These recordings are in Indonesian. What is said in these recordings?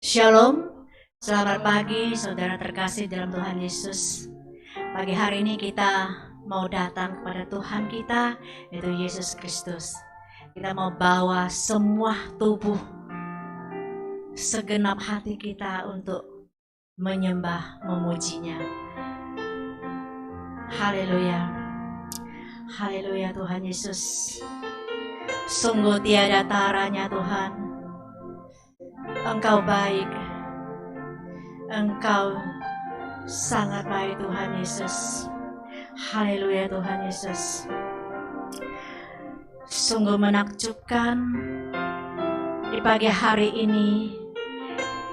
Shalom, selamat pagi saudara terkasih dalam Tuhan Yesus. Pagi hari ini kita mau datang kepada Tuhan kita, yaitu Yesus Kristus. Kita mau bawa semua tubuh, segenap hati kita untuk menyembah, memujinya. Haleluya, haleluya Tuhan Yesus. Sungguh tiada taranya Tuhan. Engkau baik, Engkau sangat baik Tuhan Yesus. Haleluya Tuhan Yesus. Sungguh menakjubkan di pagi hari ini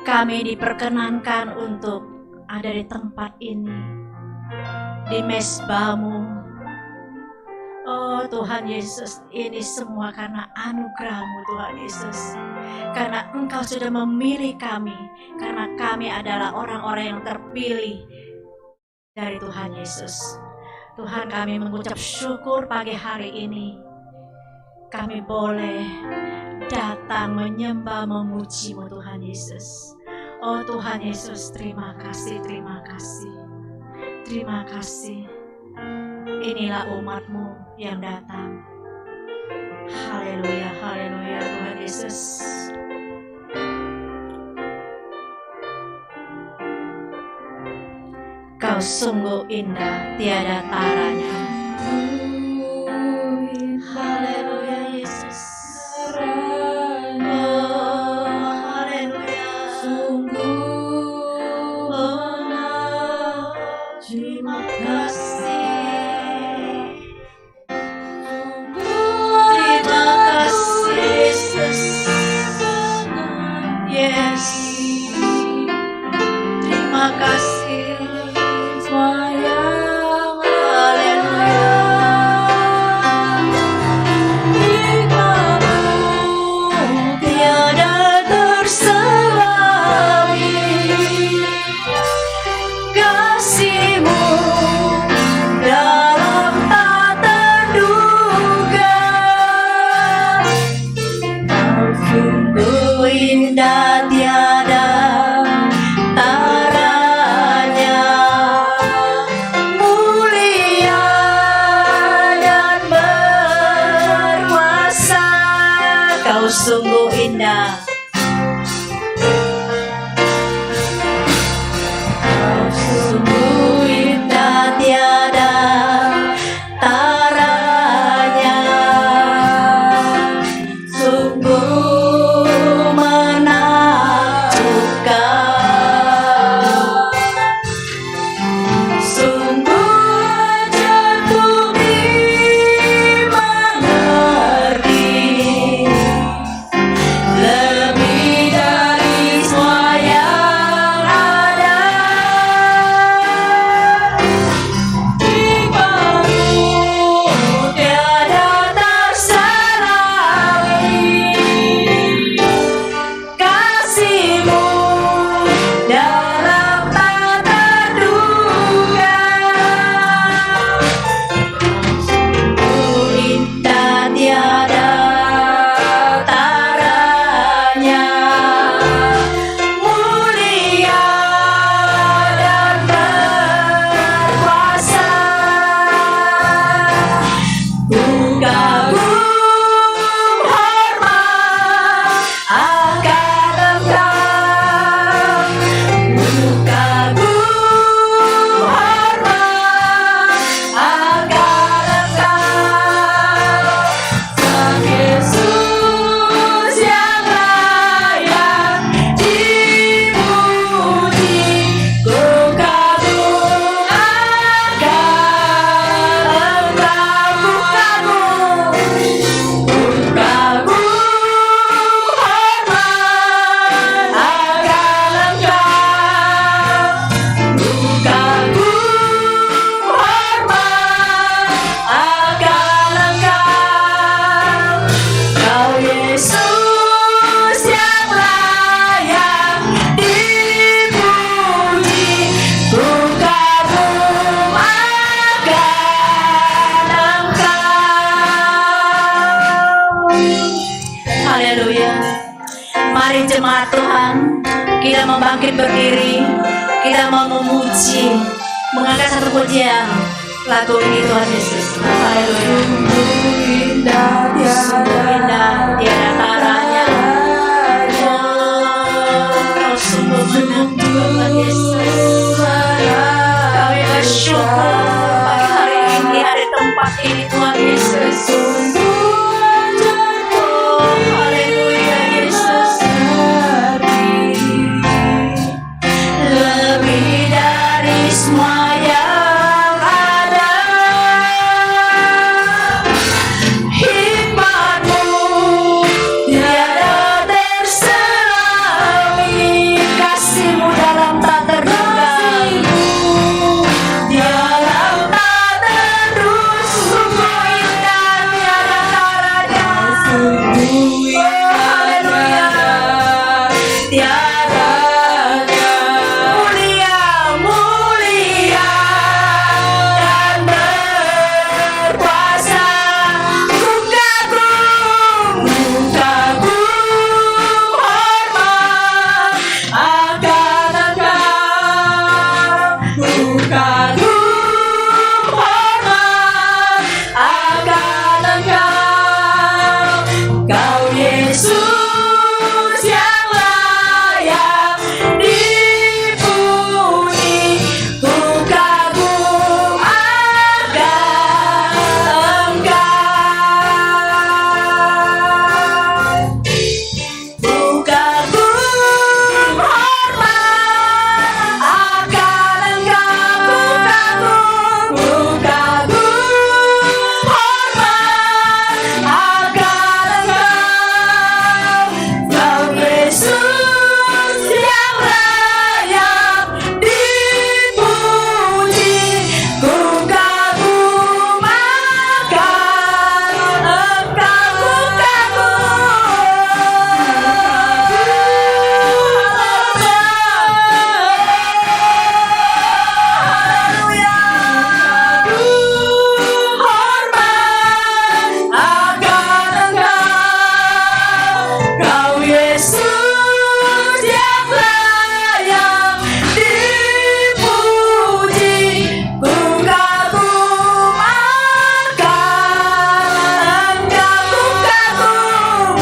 kami diperkenankan untuk ada di tempat ini, di mezbah-Mu. Oh Tuhan Yesus, ini semua karena anugerah-Mu Tuhan Yesus. Karena Engkau sudah memilih kami, karena kami adalah orang-orang yang terpilih dari Tuhan Yesus. Tuhan, kami mengucap syukur pagi hari ini. Kami boleh datang menyembah, memuji-Mu Tuhan Yesus. Oh Tuhan Yesus, terima kasih, terima kasih. Terima kasih. Inilah umat-Mu yang datang. Haleluya, haleluya Tuhan Yesus. Kau sungguh indah, tiada taranya. Haleluya Yesus. Oh, haleluya. Sungguh benar. Terima kasih. Terima kasih sayang, haleluya. Hikmat-Mu tiada tersaingi, kasih-Mu dalam tak terduga. Kau sungguh indah, tiada taranya, mulia dan berkuasa. Kau sungguh indah, Kau sungguh indah, tiada taranya, sungguh menakjubkan, sungguh jatuh dimengerti, lebih dari semua yang ada. Hikmat-Mu tiada tersaingi, kasih-Mu dalam tak terduga. Sungguh indah, tiada taranya, mulia dan berkuasa. Ku kagum hormat akan Engkau, ku kagum hormat akan Engkau, Sang Yesus yang layak dipuji. Ku kagum akan Engkau, ku kagum hormat akan Engkau, ku kagum hormat akan Engkau. Kau Yesus yang layak dipuji. Ku kagum akan Engkau. Haleluya. Mari jemaat Tuhan, Kita mau bangkit berdiri, kita mau memuji, mengangkat satu pujian lagu ini Tuhan Yesus. Haleluya. Sungguh indah tiada taranya. Kau sungguh menang Tuhan Yesus. Kami bersyukur pagi hari ini ada tempat ini Tuhan Yesus. Haleluya Yesus. Lebih dari semua yang ada, hikmat-Mu tiada terselami, kasih-Mu dalam tak terduga, dalam tak terus, sungguh indah tiada taranya. Haleluya. Tiada mulia dan berkuasa, ku kagum hormat akan Engkau, ku kagum hormat akan Engkau, Kau Yesus yang layak dipuji, ku kagum akan Engkau, ku kagum hormat akan Engkau, ku kagum hormat akan Engkau, Kau Yesus yang layak dipuji, ku kagum akan Engkau, Haleluya. Hormat akan Engkau, Kau Yesus yang layak dipuji, ku kagum akan Engkau,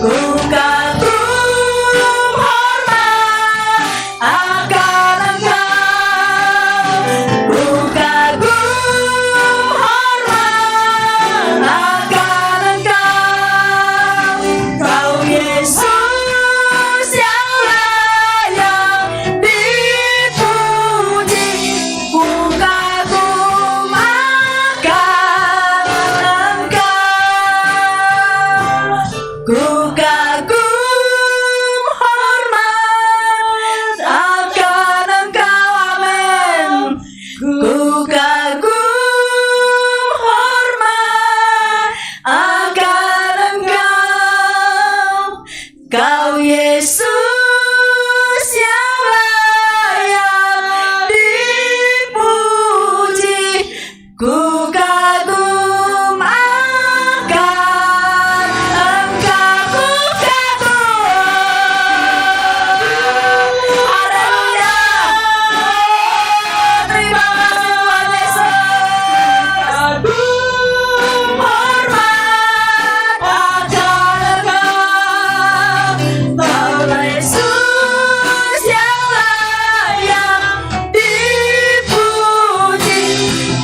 ku kagum hormat akan Engkau, ku kagum hormat akan Engkau, Kau Yesus yang layak dipuji, ku kagum akan Engkau, ku kagum hormat akan Engkau. Amin. Ku kagum hormat akan Engkau, Kau Yesus yang layak dipuji, ku kagum akan Engkau, ku kagum. Haleluya. Terima kasih Tuhan Yesus. Kagum hormat akan Engkau, Kau Yesus yang layak dipuji,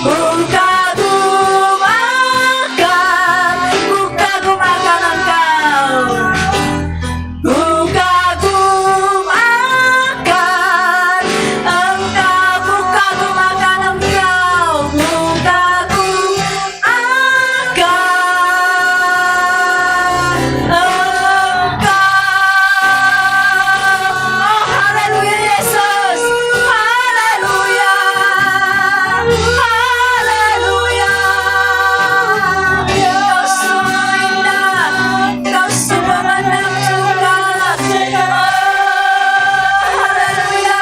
ku kagum akan Engkau, ku kagum akan Engkau, ku kagum akan Engkau, ku kagum akan Engkau. Oh, haleluya Yesus. Haleluya. Haleluya. Kau sungguh indah, Kau sungguh menang juga. Haleluya.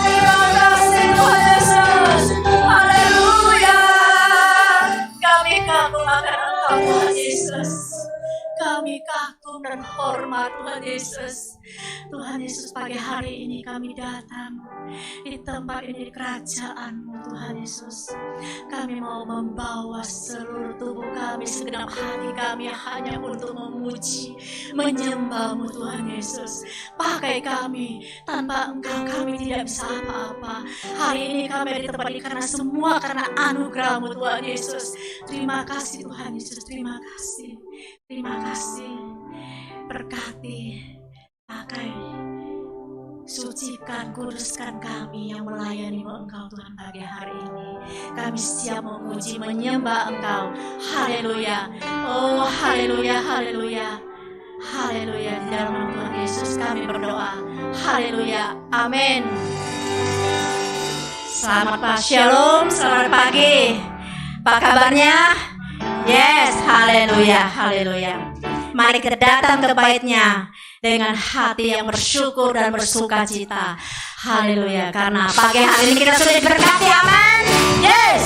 Terima kasih Tuhan Yesus. Haleluya. Kami kagum akan Engkau Tuhan Yesus. kami kagum dan hormat Tuhan Yesus. Tuhan Yesus, pagi hari ini kami datang di tempat ini, di kerajaan-Mu Tuhan Yesus. Kami mau membawa seluruh tubuh kami, segenap hati kami hanya untuk memuji, menyembah-Mu Tuhan Yesus. Pakai kami, tanpa Engkau kami tidak bisa apa-apa. Hari ini kami ada di tempat ini karena semua karena anugerah-Mu Tuhan Yesus. Terima kasih Tuhan Yesus, terima kasih. Terima kasih. Berkati, pakai, sucikan, kuduskan kami yang melayani Engkau Tuhan pagi hari ini. Kami siap memuji, menyembah Engkau. Haleluya. Oh haleluya, haleluya. Haleluya. Di dalam nama Tuhan Yesus kami berdoa. Haleluya. Amin. Selamat pagi, shalom, selamat pagi. Apa kabarnya? Yes, haleluya, haleluya. Mari kita datang ke bait-Nya dengan hati yang bersyukur dan bersuka cita. Haleluya, karena pagi hari ini kita sudah diberkati, amin. Yes.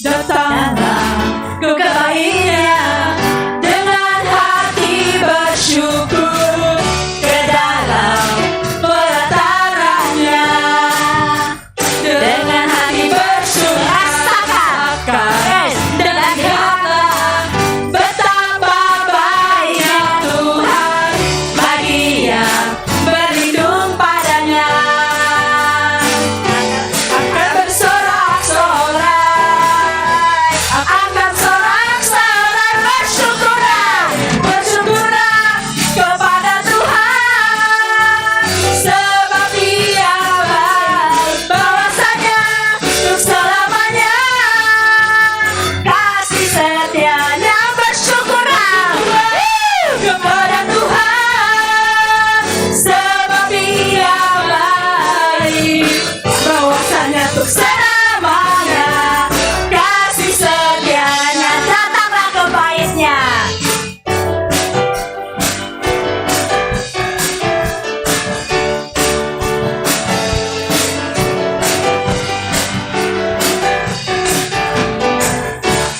Datanglah ke bait-Nya dengan hati bersyukur, ke dalam pelataran-Nya dengan hati bersyukur. Rasakan dan lihatlah betapa baiknya Tuhan bagi yang berlindung padanya. Akan bersorak-sorai, akan sorak-sorai, bersyukurlah, bersyukurlah kepada Tuhan, sebab Dia baik, bahwasanya untuk selamanya kasih setianya. Bersyukurlah kepada Tuhan, sebab Dia baik, bahwasanya untuk selamanya kasih setianya. Datanglah ke bait-Nya.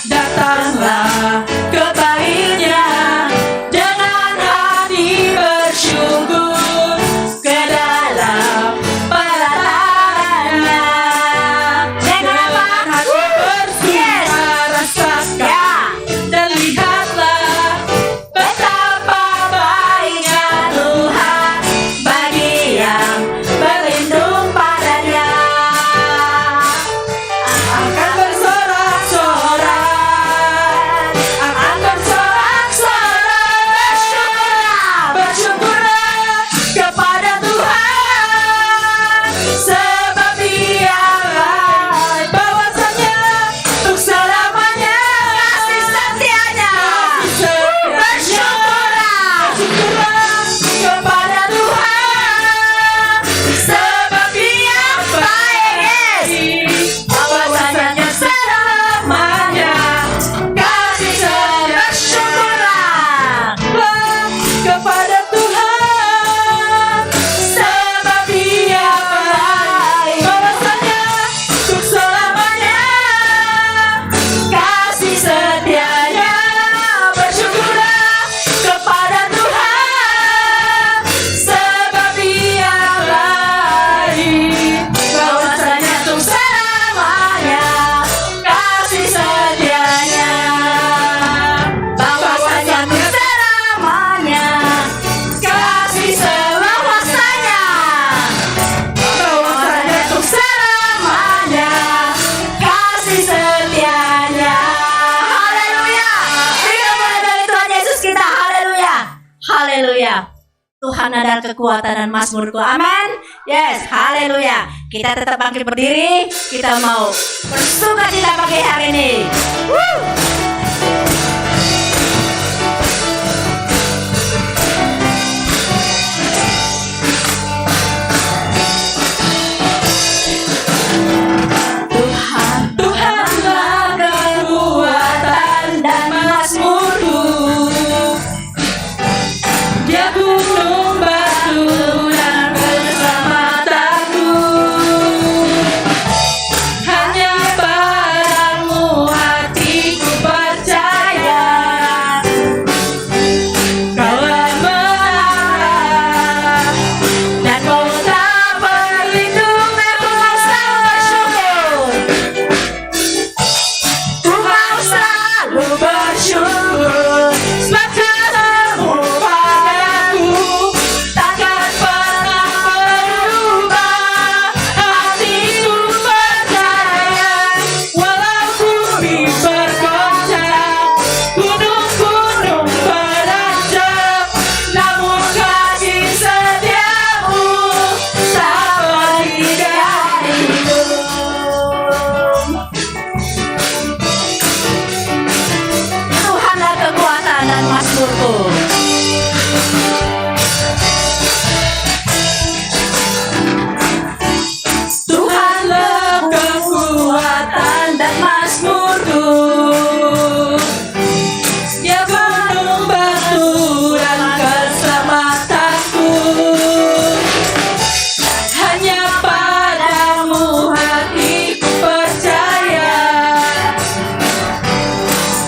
Datanglah ke bait-Nya dengan hati bersyukur, ke dalam pelataran-Nya dengan hati bersuka. Rasakan dan lihatlah betapa baiknya Tuhan bagi yang berlindung padanya. Akan bersorak-sorai, akan bersorak-sorai, bersyukurlah, bersyukurlah kepada Tuhan, sebab Dia baik, bahwasanya untuk selamanya kasih setianya. Bersyukurlah, bersyukurlah kepada Tuhan, sebab Dia baik, bahwasanya selamanya kasih setia. Bersyukurlah kepada Tuhan, sebab Dia baik, bahwasanya untuk selamanya kasih setianya. Bersyukurlah kepada Tuhan, sebab Dia baik, bahwasanya untuk selamanya kasih setianya. Bahwasanya untuk selamanya kasih bahwasanya untuk selamanya kasih setianya. Haleluya. Kita mulai dari Tuhan Yesus kita. Haleluya. Haleluya. Tuhan adalah kekuatan dan mazmurku. Amin. Yes, haleluya. Kita tetap bangkit berdiri. Kita mau bersuka cita pagi hari ini. Woo! Tuhanlah kekuatan dan mazmurku, Dia gunung dan mazmurku. Tuhanlah kekuatan dan mazmurku, Dia gunung batu dan keselamatanku. Hanya padamu hatiku percaya,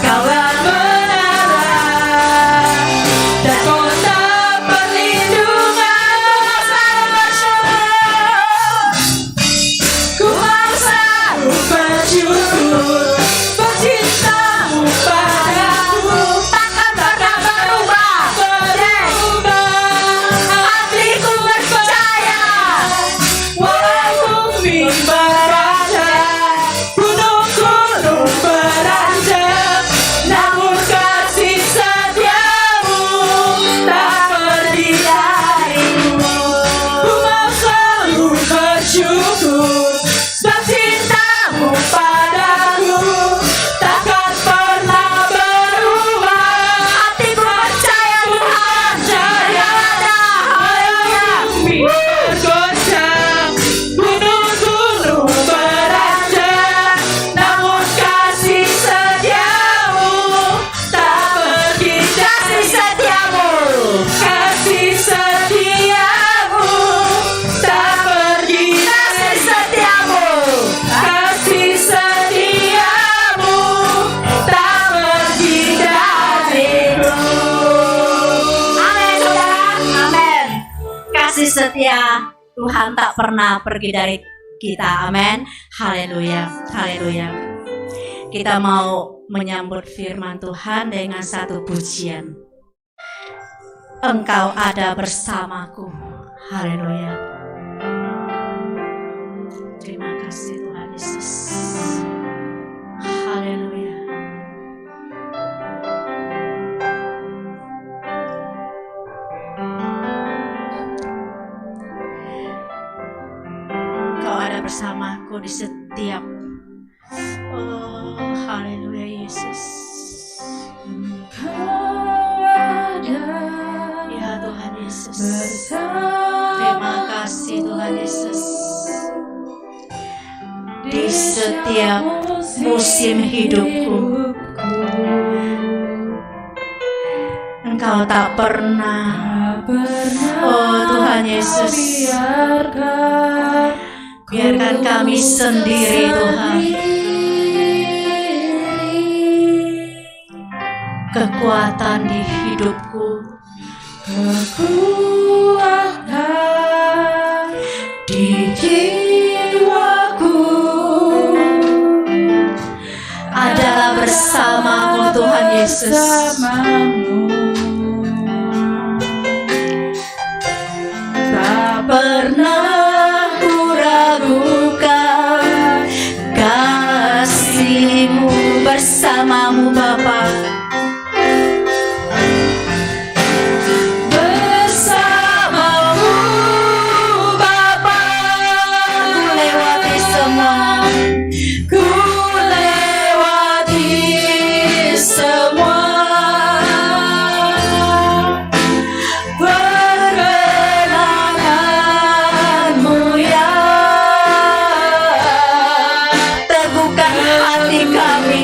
Kaulah menara dan kota perlindungan. Ku mau selalu bersyukur, bercintamu padaku takkan pernah berubah. Hatiku percaya, walau bumi beranjak, gunung-gunung beranjak, namun kasih setiamu tak pergi dariku. Ku mau selalu bersyukur, sebab cintamu padaku takkan pernah berubah. Hatiku percaya Tuhan, tiada bumi bergoncang, gunung-gunung beranjak, namun kasih setiamu tak pergi. Kasih setiamu, kasih setiamu tak pergi. Kasih setiamu, kasih setiamu tak pergi dariku. Amin, saudara. Amin. Kasih setia Tuhan tak pernah pergi dari kita. Amin. Haleluya. Haleluya. Kita mau menyambut firman Tuhan dengan satu pujian. Engkau ada bersamaku. Haleluya. Terima kasih Tuhan Yesus. Haleluya. Engkau ada bersamaku di setiap. Oh, haleluya Yesus. Ya Tuhan Yesus. Terima kasih Tuhan Yesus. Di setiap musim hidupku, Engkau tak pernah. Oh Tuhan Yesus, biarkan kami sendiri Tuhan. Kekuatan di hidupku, Kekuatan di jiwaku adalah bersamamu Tuhan Yesus. bersamamu. Tak pernah ku ragukan kasih-Mu bersamamu Bapa. bersamamu Bapa. Ku lewati semua, Ku lewati semua perkenanmu ya. teguhkan hati kami.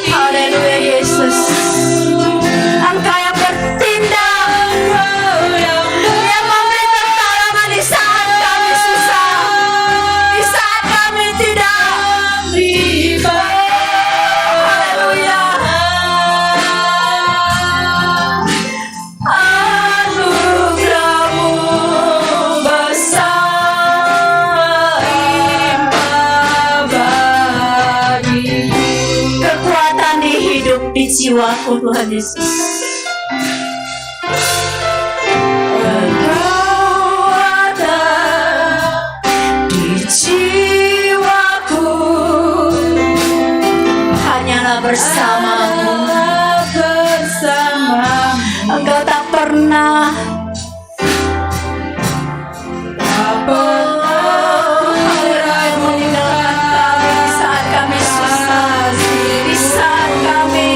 Haleluya Yesus. Engkau yang bertindak, yang memberi pertolongan di saat kami susah, di saat kami tidak. Haleluya. Anugerahmu berlimpah bagiku. Kekuatan di hidup di jiwaku Tuhan Yesus. Engkau ada di jiwaku, Hanyalah bersamamu. bersamamu. Engkau tak pernah. Tak pernah meninggalkan kami saat kami susah, Di saat kami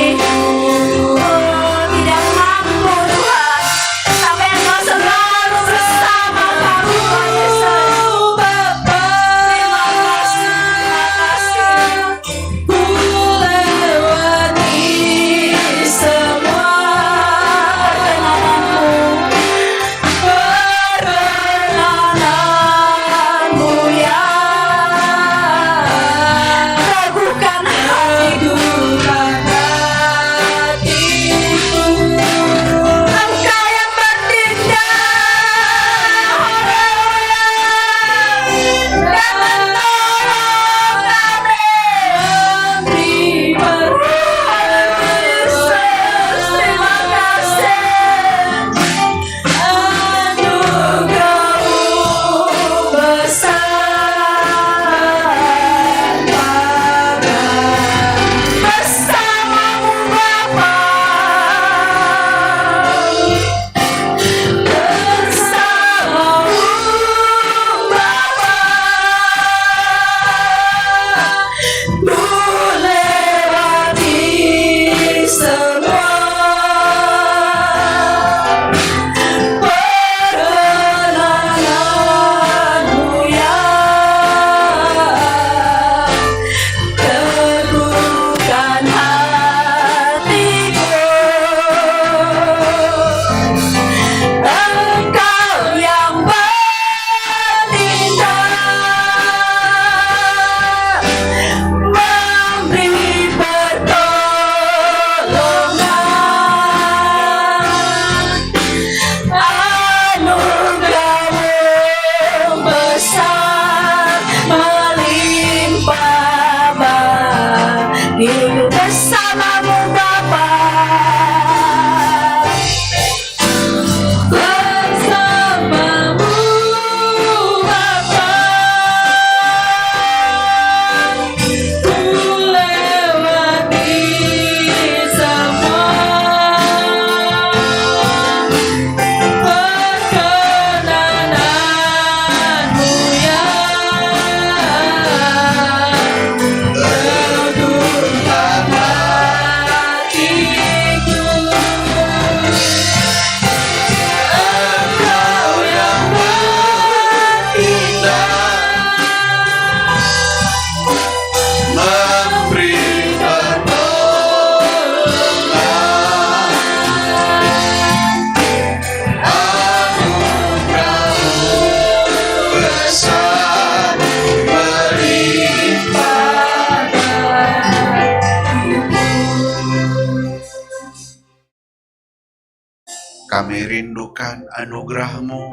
Kami rindukan anugerah-Mu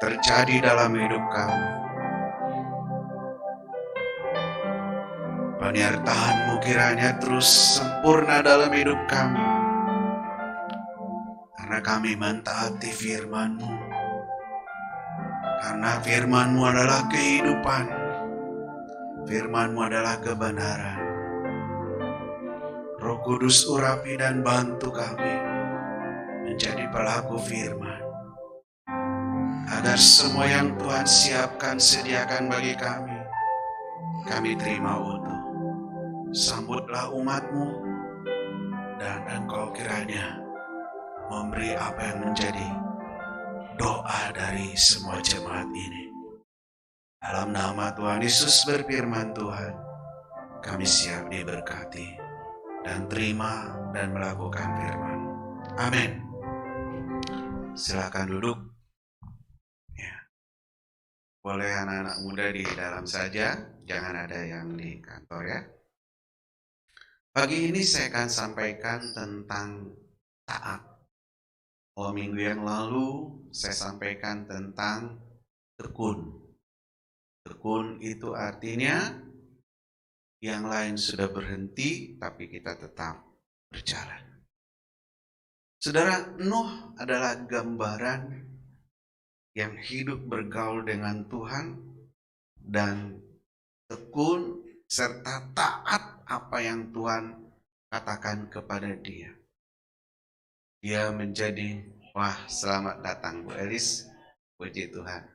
terjadi dalam hidup kami. Penyertaan-Mu kiranya terus sempurna dalam hidup kami. Karena kami mentaati firman-Mu. Karena firman-Mu adalah kehidupan. Firman-Mu adalah kebenaran. Roh Kudus urapi dan bantu kami menjadi pelaku firman. Agar semua yang Tuhan siapkan, sediakan bagi kami, kami terima utuh. Sambutlah umat-Mu, dan Engkau kiranya memberi apa yang menjadi doa dari semua jemaat ini. Dalam nama Tuhan Yesus berfirman Tuhan, kami siap diberkati dan terima dan melakukan firman. Amin. Silakan duduk. Ya. Boleh anak-anak muda di dalam saja, jangan ada yang di kantor ya. Pagi ini saya akan sampaikan tentang taat. Minggu yang lalu saya sampaikan tentang tekun. Tekun itu artinya yang lain sudah berhenti, tapi kita tetap berjalan. Saudara, Nuh adalah gambaran yang hidup bergaul dengan Tuhan dan tekun serta taat apa yang Tuhan katakan kepada dia. Dia menjadi, selamat datang Bu Elis, puji Tuhan.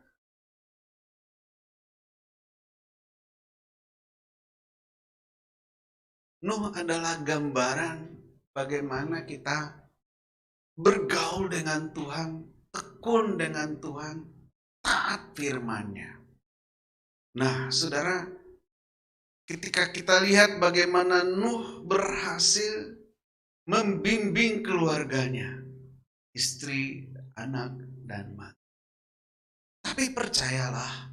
Nuh adalah gambaran bagaimana kita bergaul dengan Tuhan, tekun dengan Tuhan, taat firman-Nya. Nah, saudara, ketika kita lihat bagaimana Nuh berhasil membimbing keluarganya, istri, anak, dan mata. Tapi percayalah,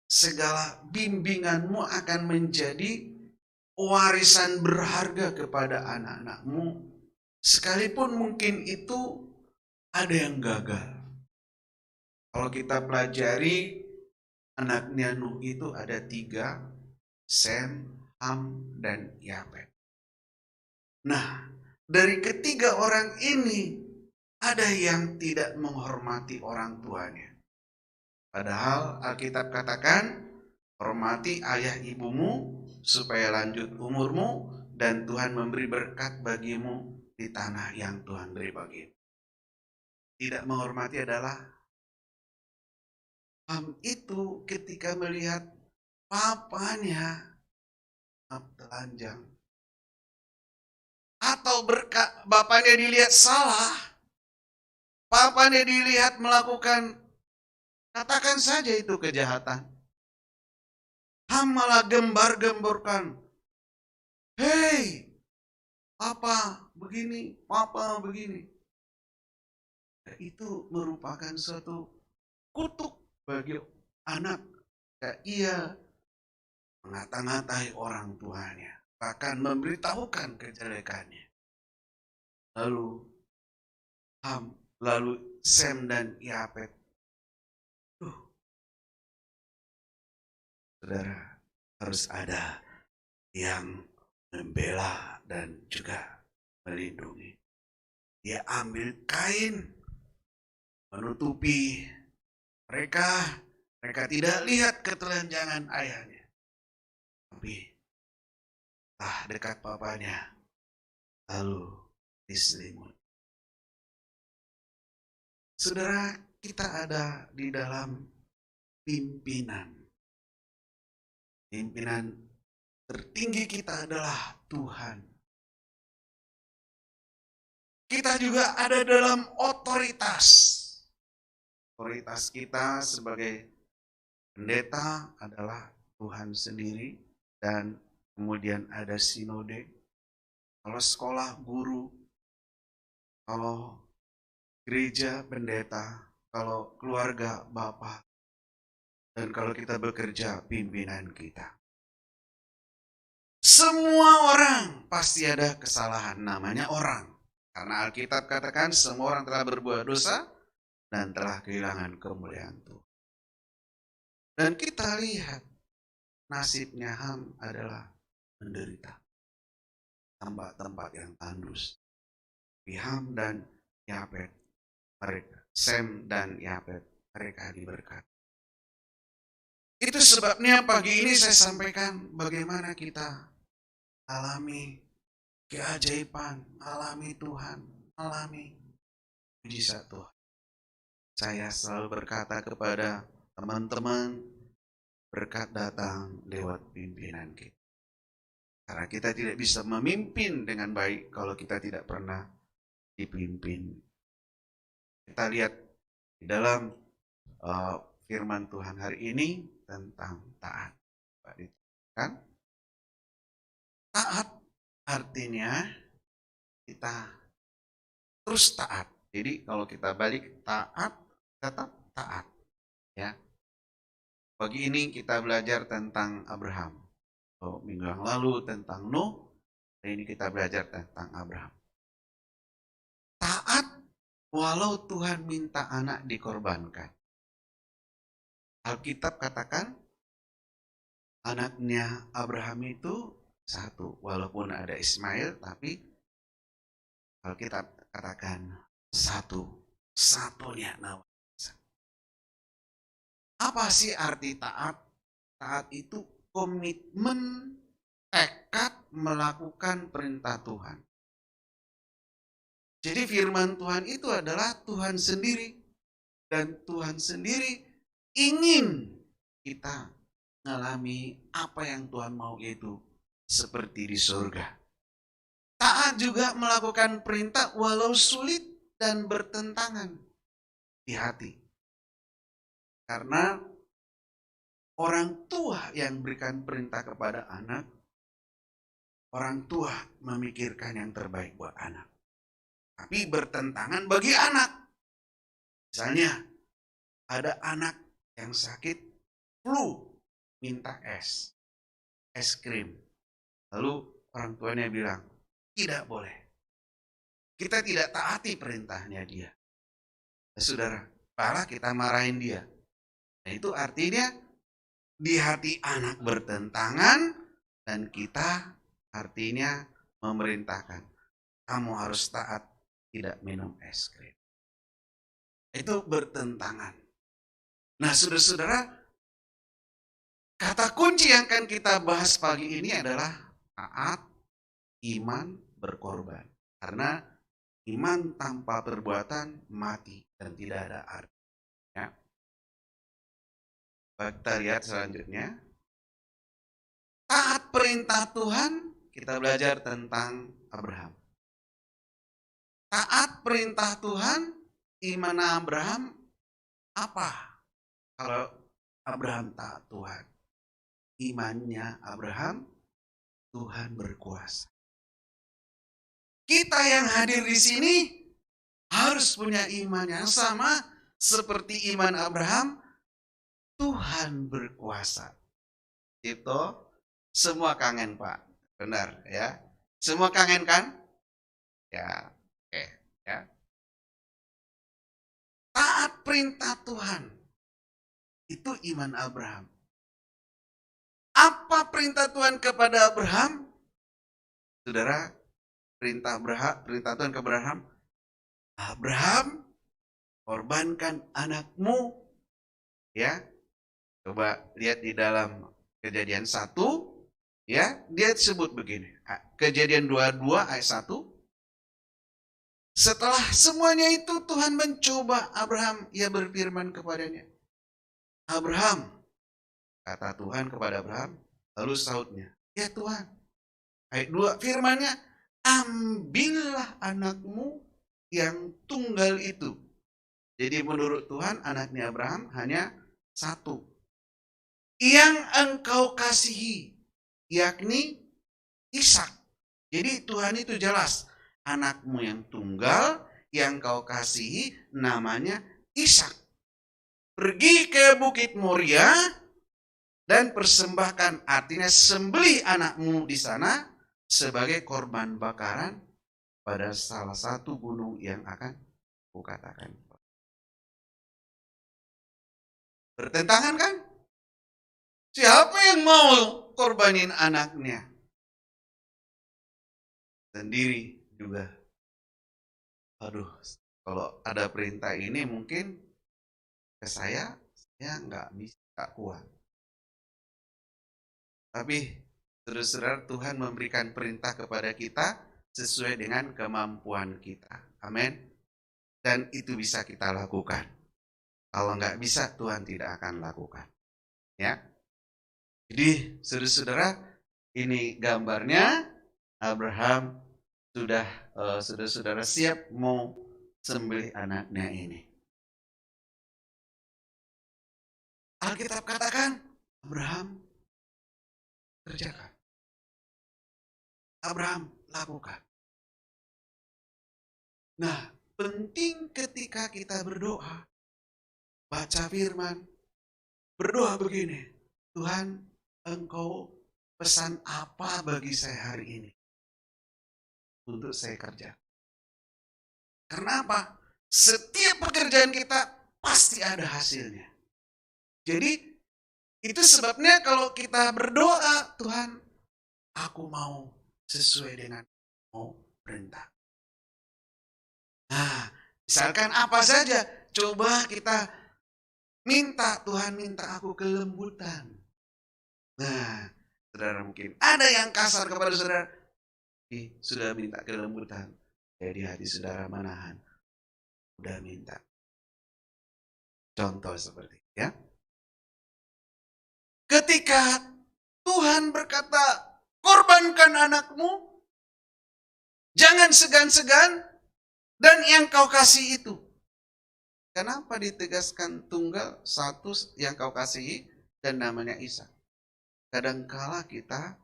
segala bimbinganmu akan menjadi warisan berharga kepada anak-anakmu, sekalipun mungkin itu ada yang gagal. Kalau kita pelajari, anaknya Nuh itu ada 3, Sem, Ham, dan Yafet. Nah, dari ketiga orang ini, ada yang tidak menghormati orang tuanya. Padahal Alkitab katakan, hormati ayah ibumu, supaya lanjut umurmu, dan Tuhan memberi berkat bagimu di tanah yang Tuhan beri bagimu. Tidak menghormati adalah Ham itu ketika melihat papanya telanjang, atau bapaknya dilihat salah, papanya dilihat melakukan, katakan saja itu kejahatan, Ham malah gembar-gemborkan, hei, papa begini, papa begini. Itu merupakan suatu kutuk bagi anak. Ia mengata-ngatai orang tuanya, bahkan memberitahukan kejelekannya. Lalu Ham, lalu Sem dan Yafet. Saudara, harus ada yang membela dan juga melindungi. Dia ambil kain menutupi mereka. Mereka tidak lihat ketelanjangan ayahnya. Tapi dekat papanya, lalu diselimut. Saudara, kita ada di dalam pimpinan. Pimpinan tertinggi kita adalah Tuhan. Kita juga ada dalam otoritas. Otoritas kita sebagai pendeta adalah Tuhan sendiri, dan kemudian ada sinode. Kalau sekolah guru, kalau gereja pendeta, kalau keluarga bapak, dan kalau kita bekerja pimpinan kita. Semua orang pasti ada kesalahan, namanya orang. Karena Alkitab katakan semua orang telah berbuat dosa dan telah kehilangan kemuliaan Tuhan. Dan kita lihat nasibnya Ham adalah menderita. Tempat-tempat yang tandus. Ham dan Yafet, mereka, Sem dan Yafet, mereka diberkati. Itu sebabnya pagi ini saya sampaikan bagaimana kita alami keajaiban, alami Tuhan, alami mujizat Tuhan. Saya selalu berkata kepada teman-teman, berkat datang lewat pimpinan kita. Karena kita tidak bisa memimpin dengan baik kalau kita tidak pernah dipimpin. Kita lihat di dalam firman Tuhan hari ini tentang taat. Kan? Taat artinya kita terus taat. Jadi kalau kita balik taat, tetap taat. Ya. Pagi ini kita belajar tentang Abraham. Minggu yang lalu tentang Nuh, hari ini kita belajar tentang Abraham. Taat walau Tuhan minta anak dikorbankan. Alkitab katakan anaknya Abraham itu satu, walaupun ada Ismail, tapi Alkitab katakan satunya nama. Apa sih arti taat? Taat itu komitmen, tekad melakukan perintah Tuhan. Jadi firman Tuhan itu adalah Tuhan sendiri. Dan Tuhan sendiri ingin kita mengalami apa yang Tuhan mau, yaitu seperti di surga. Taat juga melakukan perintah walau sulit dan bertentangan di hati. Karena orang tua yang berikan perintah kepada anak, orang tua memikirkan yang terbaik buat anak. Tapi bertentangan bagi anak. Misalnya, ada anak yang sakit flu, minta es krim. Lalu orang tuanya bilang, tidak boleh. Kita tidak taati perintahnya dia. Saudara, malah kita marahin dia. Nah, itu artinya di hati anak bertentangan dan kita artinya memerintahkan. Kamu harus taat, tidak minum es krim. Itu bertentangan. Nah, saudara-saudara, kata kunci yang akan kita bahas pagi ini adalah taat, iman, berkorban. Karena iman tanpa perbuatan mati dan tidak ada arti. Ya. Kita lihat selanjutnya. Taat perintah Tuhan, kita belajar tentang Abraham. Taat perintah Tuhan, iman Abraham apa? Kalau Abraham taat Tuhan, imannya Abraham, Tuhan berkuasa. Kita yang hadir di sini harus punya iman yang sama seperti iman Abraham. Tuhan berkuasa. Itu semua kangen, Pak. Benar ya? Semua kangen kan? Ya. Oke, ya. Taat perintah Tuhan. Itu iman Abraham. Apa perintah Tuhan kepada Abraham? Saudara, perintah Tuhan kepada Abraham. Abraham, korbankan anakmu. Ya. Coba lihat di dalam Kejadian 1, ya, dia sebut begini. Kejadian 22 ayat 1. Setelah semuanya itu Tuhan mencoba Abraham, ia berfirman kepadanya. Abraham, kata Tuhan kepada Abraham, lalu sahutnya, ya Tuhan. Ayat 2 firmannya, ambillah anakmu yang tunggal itu. Jadi menurut Tuhan anaknya Abraham hanya satu. Yang engkau kasihi, yakni Ishak. Jadi Tuhan itu jelas, anakmu yang tunggal, yang kau kasihi, namanya Ishak. Pergi ke Bukit Moria dan persembahkan, artinya sembelih anakmu di sana sebagai korban bakaran pada salah satu gunung yang akan kukatakan. Bertentangan kan? Siapa yang mau korbanin anaknya? Sendiri juga. Aduh, kalau ada perintah ini mungkin ke saya nggak bisa, nggak kuat. Tapi saudara-saudara, Tuhan memberikan perintah kepada kita sesuai dengan kemampuan kita. Amin. Dan itu bisa kita lakukan. Kalau nggak bisa, Tuhan tidak akan lakukan. Ya. Jadi saudara-saudara, ini gambarnya Abraham sudah saudara-saudara siap mau sembelih anaknya ini. Alkitab katakan Abraham kerjakan. Abraham lakukan. Nah, penting ketika kita berdoa, baca firman, berdoa begini, Tuhan, Engkau pesan apa bagi saya hari ini? Untuk saya kerja. Karena apa? Setiap pekerjaan kita pasti ada hasilnya. Jadi, itu sebabnya kalau kita berdoa, Tuhan, aku mau sesuai dengan mau perintah. Nah, misalkan apa saja, coba kita minta, Tuhan minta aku kelembutan. Nah, saudara mungkin ada yang kasar kepada saudara, sudah minta kelembutan, jadi hati saudara menahan, udah minta. Contoh seperti itu ya. Ketika Tuhan berkata, korbankan anakmu, jangan segan-segan, dan yang kau kasih itu. Kenapa ditegaskan tunggal satu yang kau kasihi dan namanya Ishak? Kadangkala kita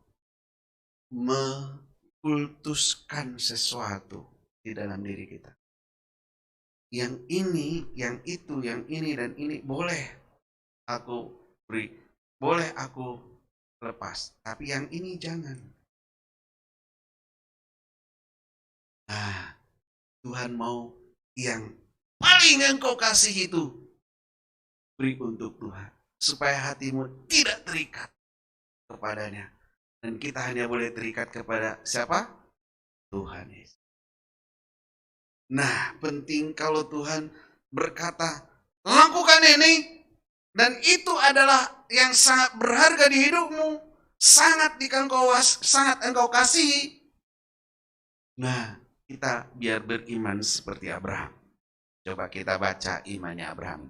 kultuskan sesuatu di dalam diri kita. Yang ini, yang itu, yang ini dan ini boleh aku beri, boleh aku lepas, tapi yang ini jangan. Nah, Tuhan mau yang paling engkau kasih itu beri untuk Tuhan, supaya hatimu tidak terikat kepadanya. Dan kita hanya boleh terikat kepada siapa? Tuhan Yesus. Nah, penting kalau Tuhan berkata, lakukan ini, dan itu adalah yang sangat berharga di hidupmu, sangat engkau kasihi. Nah, kita biar beriman seperti Abraham. Coba kita baca imannya Abraham.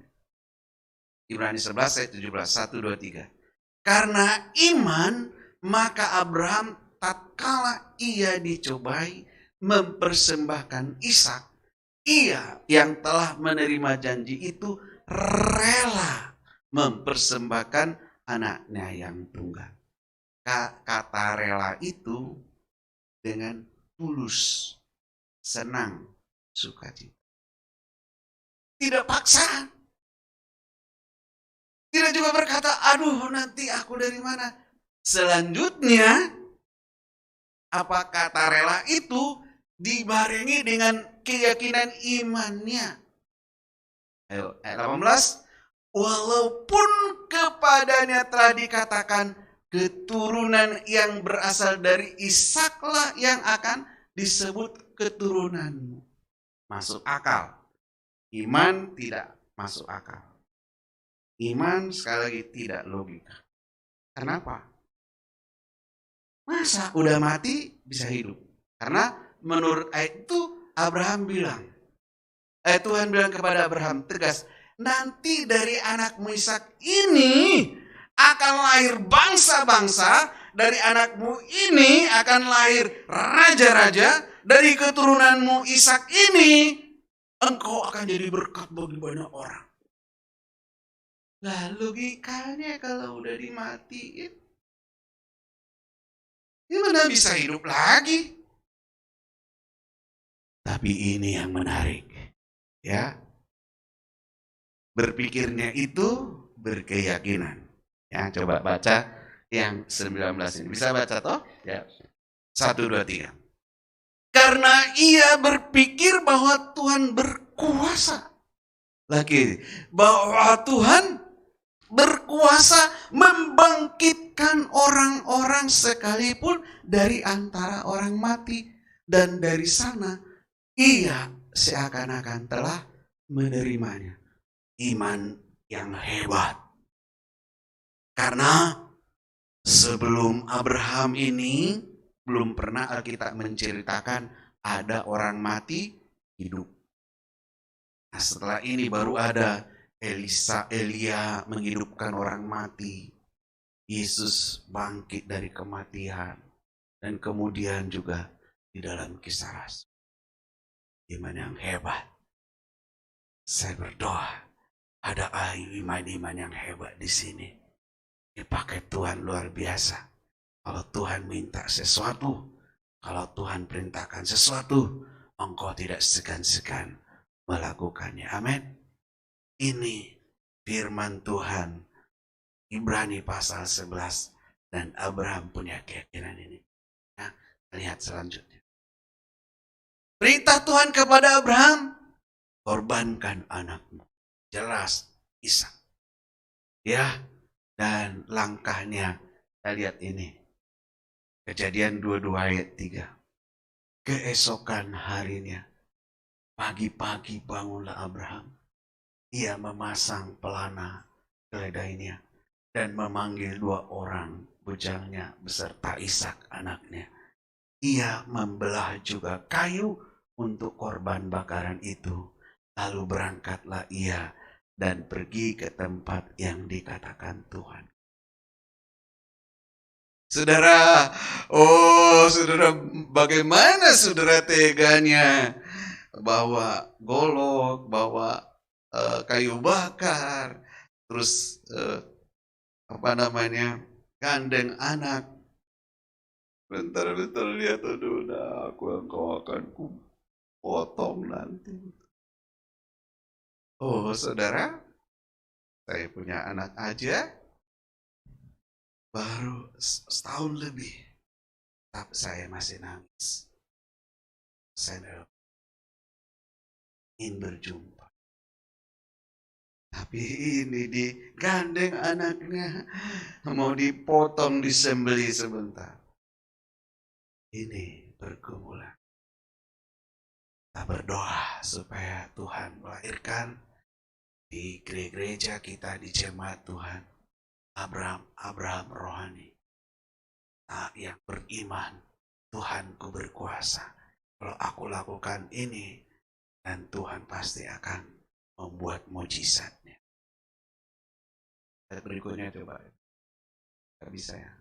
Ibrani 11 ayat 17, 1, 2, 3. Karena iman, maka Abraham tatkala ia dicobai mempersembahkan Ishak, ia yang telah menerima janji itu rela mempersembahkan anaknya yang tunggal. Kata rela itu dengan tulus, senang, sukacita. Tidak paksaan. Tidak juga berkata, aduh nanti aku dari mana. Selanjutnya, apa kata rela itu dibarengi dengan keyakinan imannya. Ayo, ayat 18. Walaupun kepadanya telah dikatakan keturunan yang berasal dari Ishaklah yang akan disebut keturunanmu. Masuk akal. Iman tidak masuk akal. Iman sekali lagi tidak logika. Kenapa? Masa udah mati bisa hidup? Karena menurut ayat itu Abraham bilang, Tuhan bilang kepada Abraham tegas, nanti dari anakmu Ishak ini akan lahir bangsa-bangsa, dari anakmu ini akan lahir raja-raja, dari keturunanmu Ishak ini engkau akan jadi berkat bagi banyak orang. Lah logikanya kalau udah dimatiin, gimana bisa hidup lagi? Tapi ini yang menarik, ya. Berpikirnya itu berkeyakinan. Ya, coba baca yang 19 ini. Bisa baca toh? Ya. 1, 2, 3. Karena ia berpikir bahwa Tuhan berkuasa. Lagi, bahwa Tuhan berkuasa membangkitkan orang-orang sekalipun dari antara orang mati. Dan dari sana ia seakan-akan telah menerimanya. Iman yang hebat. Karena sebelum Abraham ini belum pernah Alkitab menceritakan ada orang mati hidup. Nah, setelah ini baru ada Elia menghidupkan orang mati. Yesus bangkit dari kematian. Dan kemudian juga di dalam Kisah Rasul. Iman yang hebat. Saya berdoa ada iman-iman yang hebat di sini. Dipakai Tuhan luar biasa. Kalau Tuhan minta sesuatu, kalau Tuhan perintahkan sesuatu, engkau tidak segan-segan melakukannya. Amin. Ini firman Tuhan. Ibrani pasal 11. Dan Abraham punya keyakinan ini. Nah, lihat selanjutnya. Perintah Tuhan kepada Abraham, korbankan anakmu. Jelas, Ishak. Ya, dan langkahnya, kita lihat ini. Kejadian 22 ayat 3. Keesokan harinya, pagi-pagi bangunlah Abraham. Ia memasang pelana keledainya dan memanggil 2 orang bujangnya beserta Ishak anaknya. Ia membelah juga kayu untuk korban bakaran itu. Lalu berangkatlah ia dan pergi ke tempat yang dikatakan Tuhan. Saudara, saudara, bagaimana saudara teganya bawa golok, bawa kayu bakar, terus gandeng anak. Bentar-bentar lihat, aduh, engkau akan potong nanti. Oh, saudara, saya punya anak aja. Baru setahun lebih, tapi saya masih nangis. Saya ingin berjumpa. Tapi ini digandeng anaknya, mau dipotong, disembelih sebentar. Ini pergumulan. Kita berdoa supaya Tuhan melahirkan di gereja kita, di jemaat Tuhan. Abraham rohani. Yang beriman, Tuhanku berkuasa. Kalau aku lakukan ini, dan Tuhan pasti akan membuat mujizatnya. Berikutnya coba. Gak bisa ya.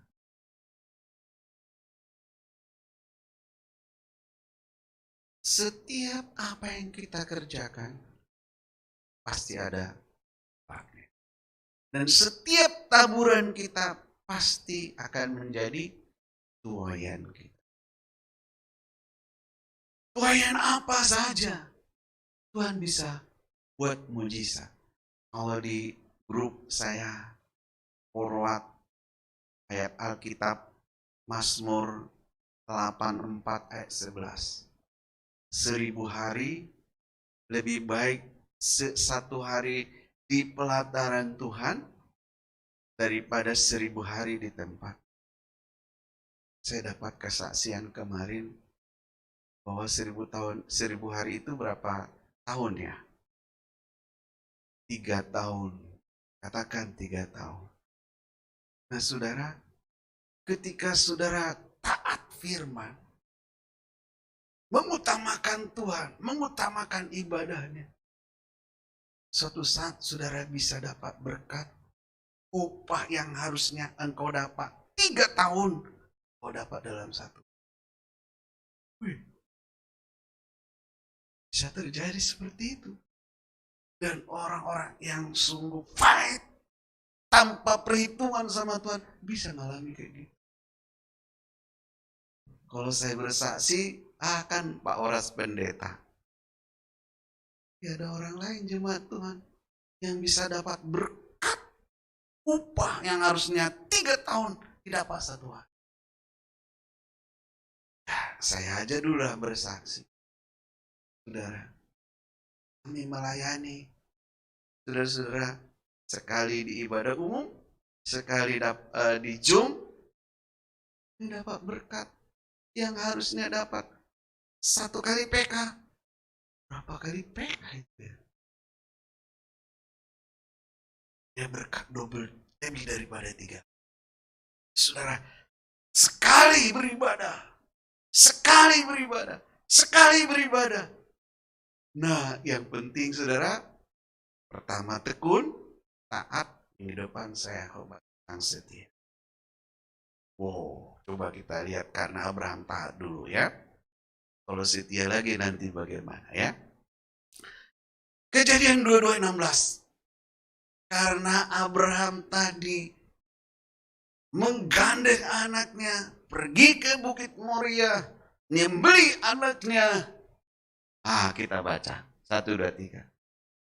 Setiap apa yang kita kerjakan, pasti ada pakai. Dan setiap taburan kita pasti akan menjadi tuaian kita. Tuaian apa saja Tuhan bisa buat mujizat. Kalau di grup saya forward ayat Alkitab Mazmur 84 ayat 11. 1000 hari lebih baik 1 hari di pelataran Tuhan daripada 1000 hari di tempat. Saya dapat kesaksian kemarin bahwa 1000 hari itu berapa tahun ya? 3 tahun. Katakan 3 tahun. Nah, saudara, ketika saudara taat firman, mengutamakan Tuhan, mengutamakan ibadahnya, suatu saat saudara bisa dapat berkat. Upah yang harusnya engkau dapat 3 tahun, kau dapat dalam 1. Bisa terjadi seperti itu. Dan orang-orang yang sungguh fight tanpa perhitungan sama Tuhan bisa ngalami kayak gitu. Kalau saya bersaksi, kan Pak Oras pendeta. Ada orang lain jemaat Tuhan yang bisa dapat berkat upah yang harusnya 3 tahun didapat 1 hari. saya aja dulu lah bersaksi. Saudara, kami melayani saudara-saudara sekali di ibadah umum, sekali di Zoom, ini dapat berkat yang harusnya dapat 1 kali PK. Berapa kali PK itu ya? Ya berkat double lebih daripada 3. Saudara, sekali beribadah. Nah, yang penting saudara, pertama tekun, taat, di depan saya hormat yang setia. Wow, coba kita lihat karena Abraham taat dulu ya. Kalau setia lagi nanti bagaimana ya. Kejadian 22:16. Karena Abraham tadi menggandeng anaknya, pergi ke Bukit Moria, nyembeli anaknya. Kita baca 1, 2, 3.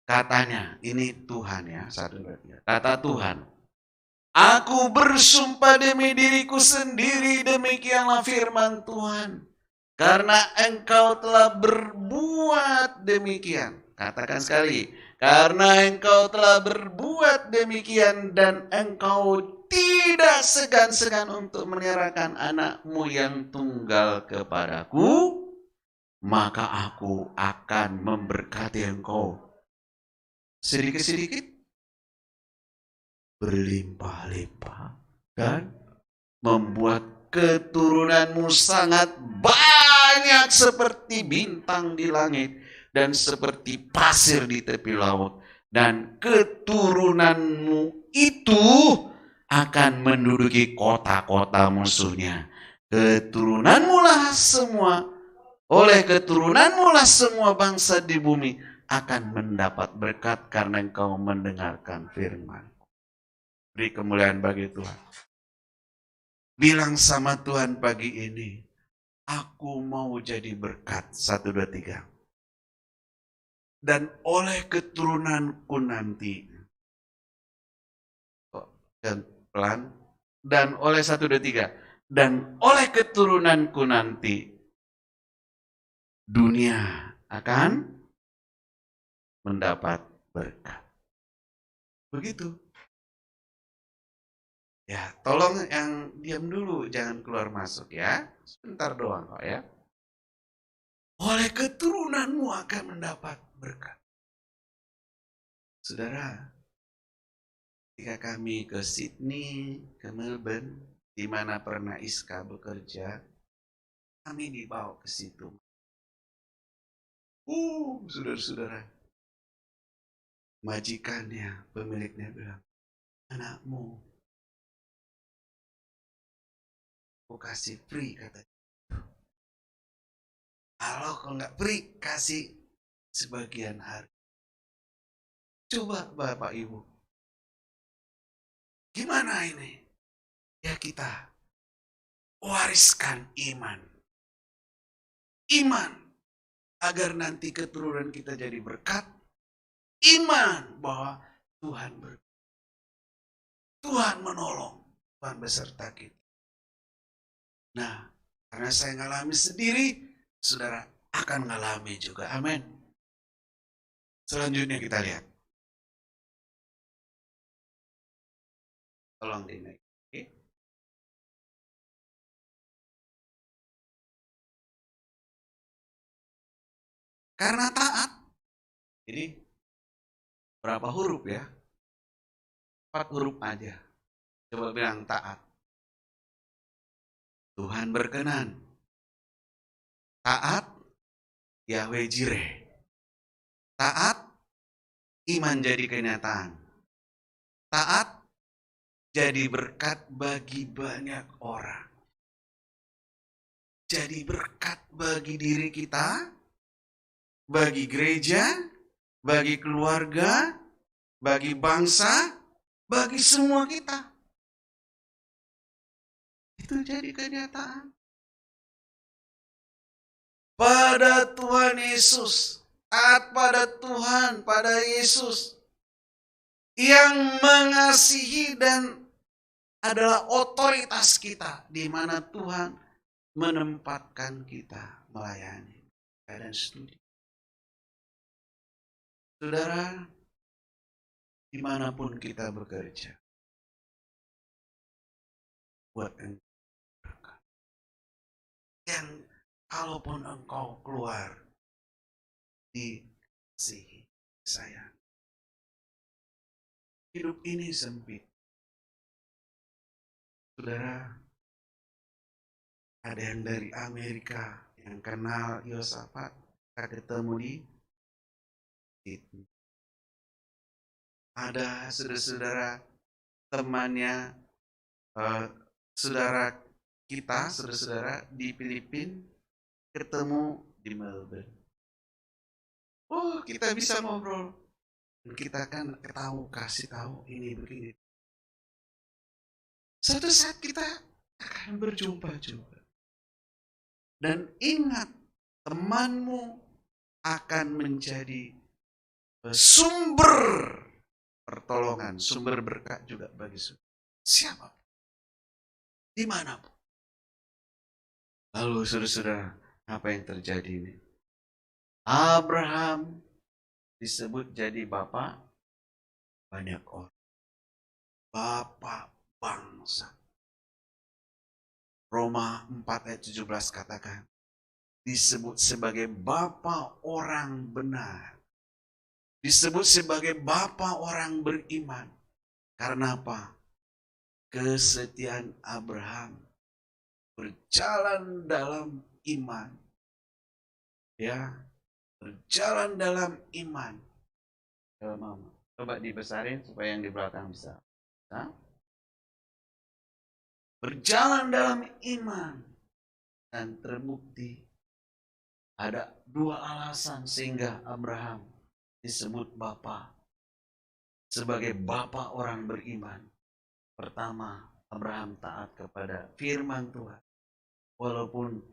Katanya, ini Tuhan ya, 1, 2, 3. Kata Tuhan, aku bersumpah demi diriku sendiri, demikianlah firman Tuhan. Karena engkau telah berbuat demikian. Katakan sekali, karena engkau telah berbuat demikian dan engkau tidak segan-segan untuk menyerahkan anakmu yang tunggal kepadaku, maka aku akan memberkati engkau sedikit-sedikit, berlimpah-limpah, dan membuat keturunanmu sangat banyak seperti bintang di langit dan seperti pasir di tepi laut. Dan keturunanmu itu akan menduduki kota-kota musuhnya. Oleh keturunanmu lah semua bangsa di bumi akan mendapat berkat karena engkau mendengarkan firman. Beri kemuliaan bagi Tuhan. Bilang sama Tuhan pagi ini, aku mau jadi berkat. 1, 2, 3. Dan oleh keturunanku nanti, dan pelan, dan oleh 1, 2, 3, dan oleh keturunanku nanti, dunia akan mendapat berkat. Begitu. Ya, tolong yang diam dulu, jangan keluar masuk ya. Sebentar doang kok ya. Oleh keturunanmu akan mendapat berkat. Saudara, ketika kami ke Sydney, ke Melbourne, di mana pernah Iska bekerja, kami dibawa ke situ. Saudara-saudara, majikannya, pemiliknya bilang, anakmu, aku kasih free katanya. Kalau kau nggak free, kasih sebagian hari. Coba Bapak Ibu, gimana ini? Ya kita wariskan iman. Iman agar nanti keturunan kita jadi berkat. Iman bahwa Tuhan Tuhan menolong, Tuhan beserta kita. Nah, karena saya ngalami sendiri, saudara akan ngalami juga. Amin. Selanjutnya kita lihat. Tolong dinaik. Karena taat. Jadi berapa huruf ya? 4 huruf aja. Coba bilang taat. Tuhan berkenan. Taat, Yahweh Jireh. Taat, iman jadi kenyataan. Taat, jadi berkat bagi banyak orang. Jadi berkat bagi diri kita, bagi gereja, bagi keluarga, bagi bangsa, bagi semua kita. Itu jadi kenyataan. Pada Tuhan Yesus, taat pada Tuhan, pada Yesus, yang mengasihi dan adalah otoritas kita, di mana Tuhan menempatkan kita melayani dan studi. Saudara, dimanapun kita bekerja, buat engkau. Yang kalaupun engkau keluar dikasihi sayang. Hidup ini sempit. Saudara, ada yang dari Amerika yang kenal Yosafat, kita ketemu di Sydney. Ada saudara-saudara temannya, saudara kita, saudara-saudara di Filipina, ketemu di Melbourne. Oh, kita bisa ngobrol. Kita kan kasih tahu ini begini. Suatu saat kita akan berjumpa juga. Dan ingat, temanmu akan menjadi sumber pertolongan, sumber berkat juga bagi siapa? Dimanapun. Lalu saudara-saudara, apa yang terjadi ini? Abraham disebut jadi bapak banyak orang. Bapak bangsa. Roma 4 ayat 17 katakan, disebut sebagai bapak orang benar. Disebut sebagai bapak orang beriman. Karena apa? Kesetiaan Abraham berjalan dalam iman. Ya, berjalan dalam iman. Coba dibesarin supaya yang di belakang bisa. Nah? Berjalan dalam iman. Dan terbukti ada dua alasan sehingga Abraham disebut Bapa. Sebagai Bapa orang beriman. Pertama, Abraham taat kepada firman Tuhan. Walaupun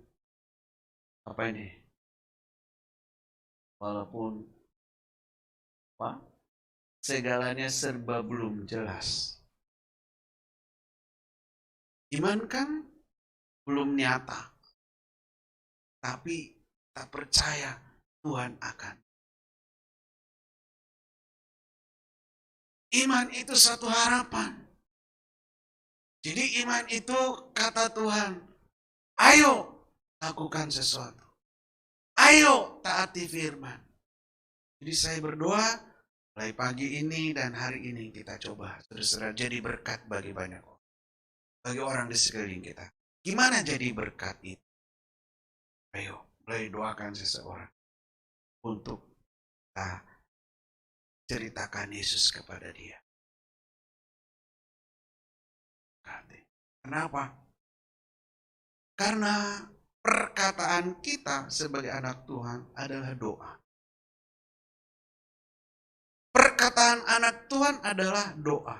segalanya serba belum jelas. Iman kan belum nyata. Tapi tak percaya Tuhan akan. Iman itu satu harapan. Jadi iman itu kata Tuhan, ayo lakukan sesuatu. Ayo taati firman. Jadi saya berdoa, mulai pagi ini dan hari ini kita coba saudara-saudara jadi berkat bagi banyak orang. Bagi orang di sekeliling kita. Gimana jadi berkat itu? Ayo, mulai doakan seseorang untuk kita ceritakan Yesus kepada dia. Kenapa? Karena perkataan kita sebagai anak Tuhan adalah doa. Perkataan anak Tuhan adalah doa.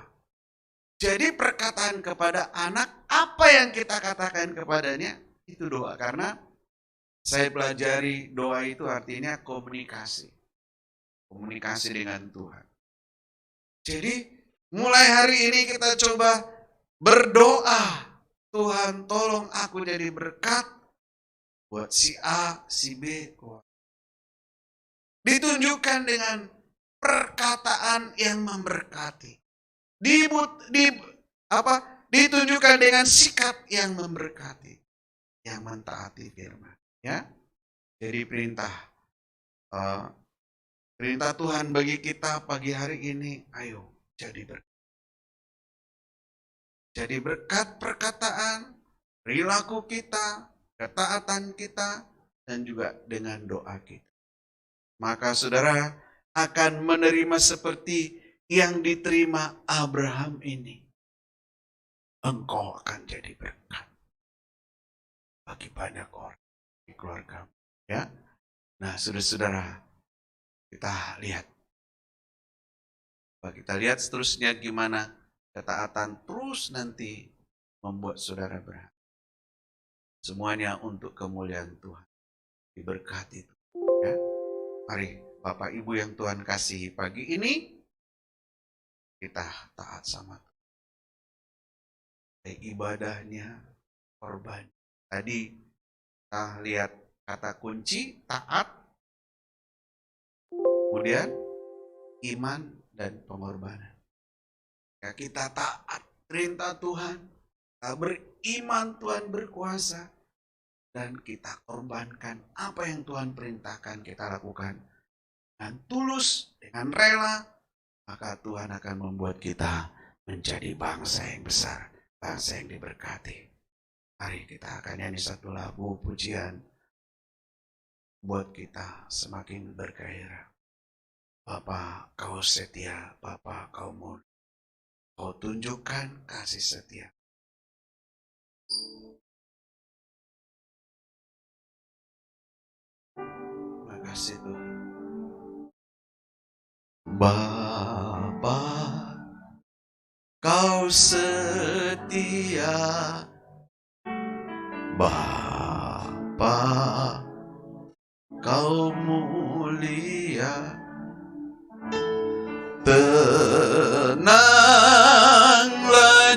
Jadi perkataan kepada anak, apa yang kita katakan kepadanya, itu doa. Karena saya pelajari doa itu artinya komunikasi. Komunikasi dengan Tuhan. Jadi mulai hari ini kita coba berdoa. Tuhan tolong aku jadi berkat buat si A, si B. Ditunjukkan dengan perkataan yang memberkati. Ditunjukkan dengan sikap yang memberkati. Yang mentaati firman. Ya, jadi perintah Tuhan bagi kita pagi hari ini, ayo jadi berkat. Jadi berkat perkataan, perilaku kita, ketaatan kita, dan juga dengan doa kita. Maka saudara akan menerima seperti yang diterima Abraham ini. Engkau akan jadi berkat bagi banyak orang di keluarga. Ya, nah saudara-saudara, kita lihat. Kita lihat seterusnya gimana ketaatan terus nanti membuat saudara berhasil. Semuanya untuk kemuliaan Tuhan. Diberkati. Ya. Mari Bapak Ibu yang Tuhan kasihi pagi ini, kita taat sama Tuhan. Ibadahnya, korban. Tadi Kita lihat kata kunci, taat, kemudian iman dan pengorbanan. Ya, kita taat perintah Tuhan, kita beriman Tuhan berkuasa, dan kita korbankan apa yang Tuhan perintahkan kita lakukan dengan tulus, dengan rela, maka Tuhan akan membuat kita menjadi bangsa yang besar, bangsa yang diberkati. Mari kita akan nyanyi satu lagu pujian buat kita semakin bergairah. Bapa, kau setia, Bapa, kau mulia, kau tunjukkan kasih setia. Terima kasih Tuhan. Bapa, kau setia, Bapa, kau mulia, tenanglah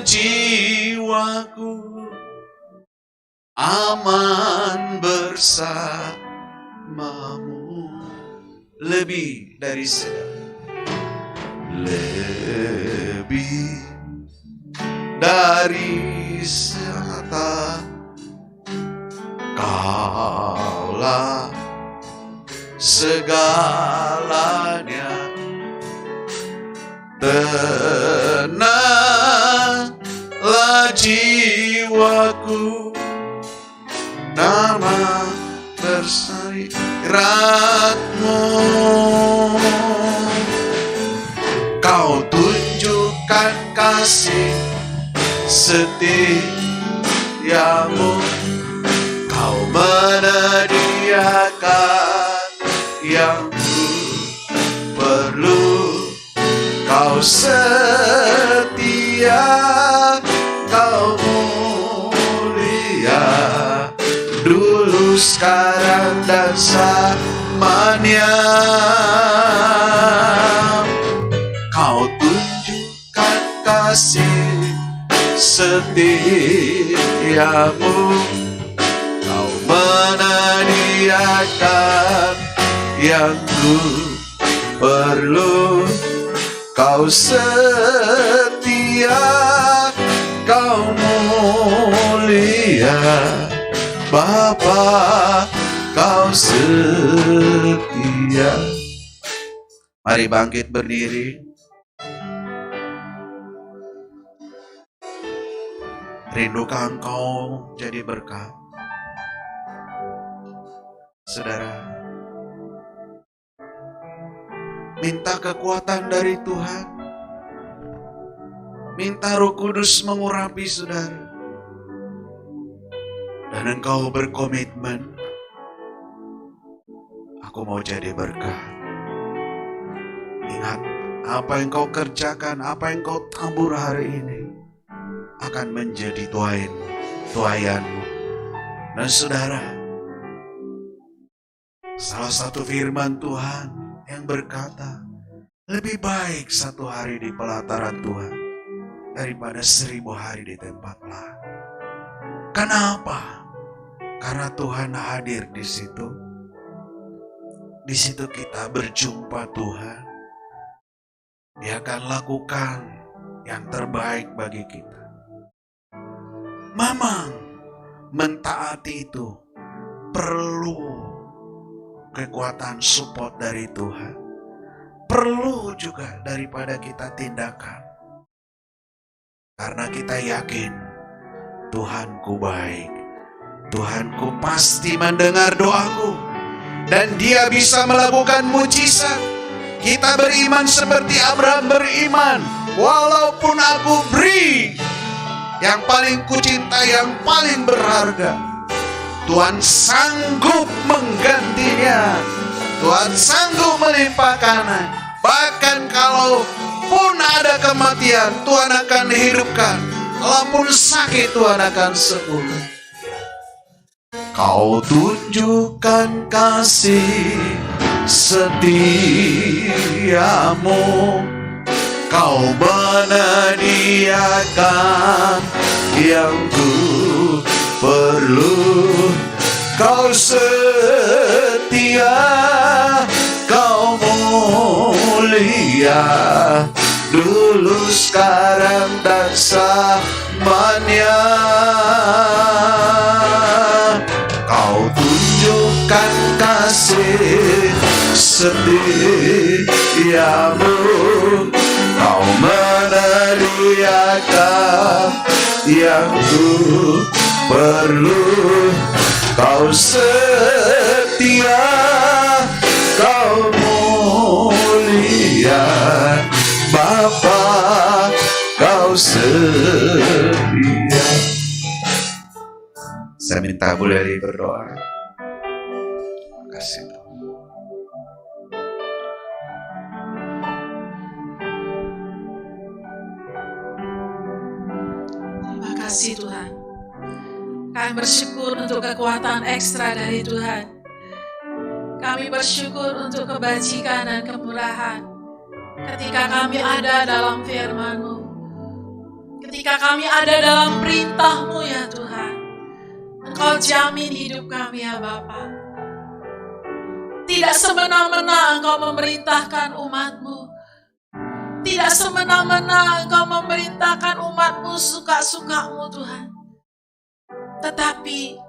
jiwaku, aman bersamamu. Lebih dari sedang, lebih dari serta, Kaulah segalanya. Tenanglah jiwaku, nama bersyaratmu. Kau tunjukkan kasih setiamu, kau menyediakan yang ku perlu. Kau setia, kau mulia, dulu, sekarang, dan selamanya. Kau tunjukkan kasih setiamu, kau menyediakan yang ku perlu. Kau setia, kau mulia, Bapa, kau setia. Mari bangkit berdiri. Rindukah engkau jadi berkat? Saudara, minta kekuatan dari Tuhan. Minta Roh Kudus mengurapi saudara. Dan engkau berkomitmen, aku mau jadi berkat. Ingat, apa yang kau kerjakan, apa yang kau tabur hari ini akan menjadi tuayanmu. Dan saudara, salah satu firman Tuhan yang berkata, lebih baik satu hari di pelataran Tuhan daripada 1000 hari di tempat lain. Kenapa? Karena Tuhan hadir di situ. Di situ kita berjumpa Tuhan. Dia akan lakukan yang terbaik bagi kita. Memang mentaati itu perlu kekuatan support dari Tuhan. Perlu juga daripada kita tindakan. Karena kita yakin Tuhanku baik. Tuhanku pasti mendengar doaku. Dan Dia bisa melakukan mujizat. Kita beriman seperti Abraham beriman. Walaupun aku beri yang paling kucinta, yang paling berharga, Tuhan sanggup menggantinya. Tuhan sanggup melimpahkannya. Bahkan kalau pun ada kematian, Tuhan akan dihidupkan. Kalaupun sakit, Tuhan akan sembuh. Kau tunjukkan kasih setiamu, kau menyediakan yang ku perlu. Kau setia, Kau mulia, dulu, sekarang, dan selamanya. Kau tunjukkan kasih setiamu, Kau menyediakan yang ku perlu. Kau setia, Kau mulia, Bapa, Kau setia. Saya minta Bu Leri berdoa. Terima kasih Tuhan. Terima kasih Tuhan. Kami bersyukur untuk kekuatan ekstra dari Tuhan. Kami bersyukur untuk kebajikan dan kemurahan. Ketika kami ada dalam firman-Mu, ketika kami ada dalam perintah-Mu ya Tuhan, Engkau jamin hidup kami ya Bapa. Tidak semena-mena Engkau memerintahkan umat-Mu. Tidak semena-mena Engkau memerintahkan umat-Mu suka-suka-Mu Tuhan. Tetapi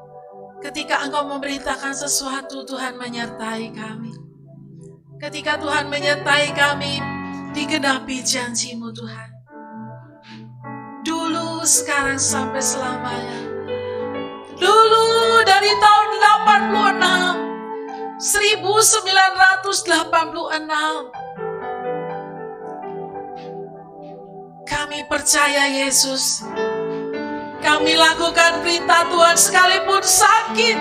ketika Engkau memerintahkan sesuatu, Tuhan menyertai kami. Ketika Tuhan menyertai kami, digenapi janji-Mu Tuhan. Dulu, sekarang, sampai selamanya. Dulu dari tahun 1986, kami percaya Yesus. Kami lakukan perintah Tuhan sekalipun sakit,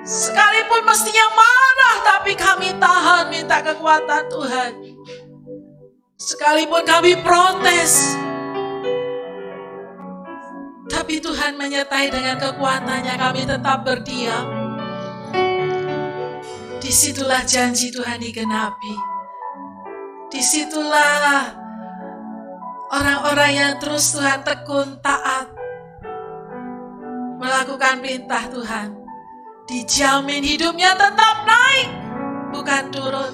sekalipun mestinya marah, tapi kami tahan minta kekuatan Tuhan. Sekalipun kami protes, tapi Tuhan menyertai dengan kekuatannya, kami tetap berdiam. Disitulah janji Tuhan digenapi. Disitulah orang-orang yang terus Tuhan tekun taat melakukan perintah Tuhan, dijamin hidupnya tetap naik, bukan turun.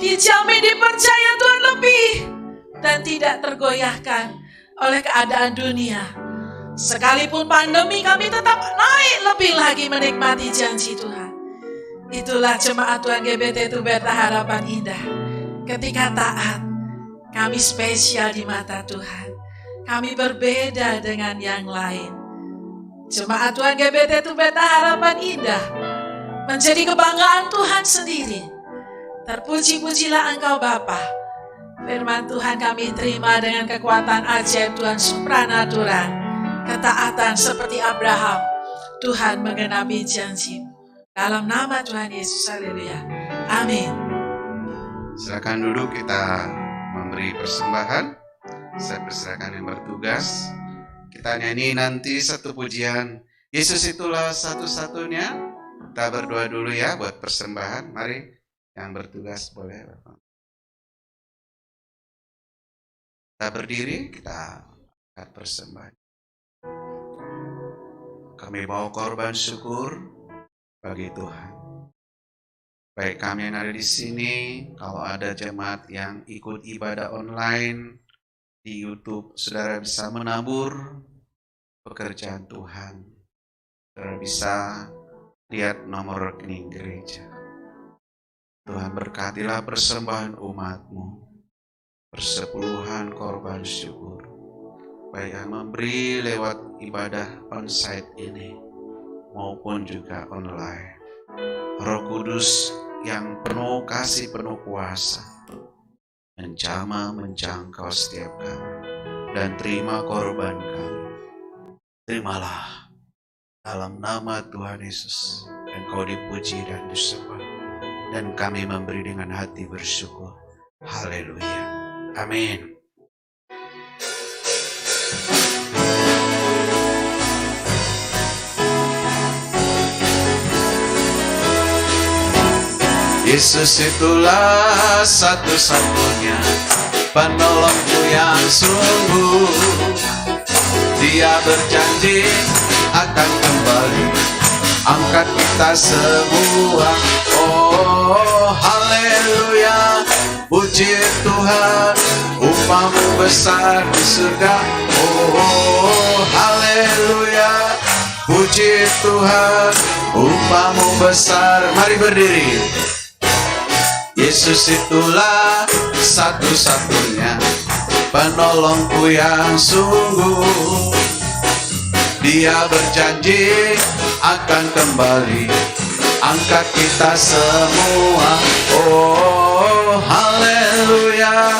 Dijamin dipercaya Tuhan lebih dan tidak tergoyahkan oleh keadaan dunia. Sekalipun pandemi, kami tetap naik lebih lagi menikmati janji Tuhan. Itulah jemaat Tuhan GBT Tubeta Harapan Indah. Ketika taat, kami spesial di mata Tuhan. Kami berbeda dengan yang lain. Jemaat Tuhan GBT Tubeta Harapan Indah menjadi kebanggaan Tuhan sendiri. Terpuji-pujilah Engkau Bapa. Firman Tuhan kami terima dengan kekuatan ajaib Tuhan supranatural. Ketaatan seperti Abraham, Tuhan menggenapi janji. Dalam nama Tuhan Yesus, haleluya. Amin. Silakan duduk, kita memberi persembahan. Saya persilakan yang bertugas. Kita nyanyi nanti satu pujian. Yesus itulah satu-satunya. Kita berdoa dulu ya buat persembahan. Mari yang bertugas boleh Bapak. Kita berdiri, kita angkat persembahan. Kami bawa korban syukur bagi Tuhan. Baik kami yang ada di sini, kalau ada jemaat yang ikut ibadah online di YouTube, saudara bisa menabur pekerjaan Tuhan. Saudara bisa lihat nomor rekening gereja. Tuhan berkatilah persembahan umat-Mu, persepuluhan korban syukur, baik yang memberi lewat ibadah onsite ini maupun juga online. Roh Kudus yang penuh kasih, penuh kuasa, menjamah, menjangkau setiap kami, dan terima korban kami. Terimalah dalam nama Tuhan Yesus, Engkau dipuji dan disembah, dan kami memberi dengan hati bersyukur. Haleluya. Amin. Yesus itulah satu-satunya penolongku yang sungguh. Dia berjanji akan kembali angkat kita semua. Oh haleluya, puji Tuhan, upamu besar di surga. Oh haleluya, puji Tuhan, upamu besar. Mari berdiri. Yesus itulah satu-satunya penolongku yang sungguh. Dia berjanji akan kembali angkat kita semua. Oh haleluya,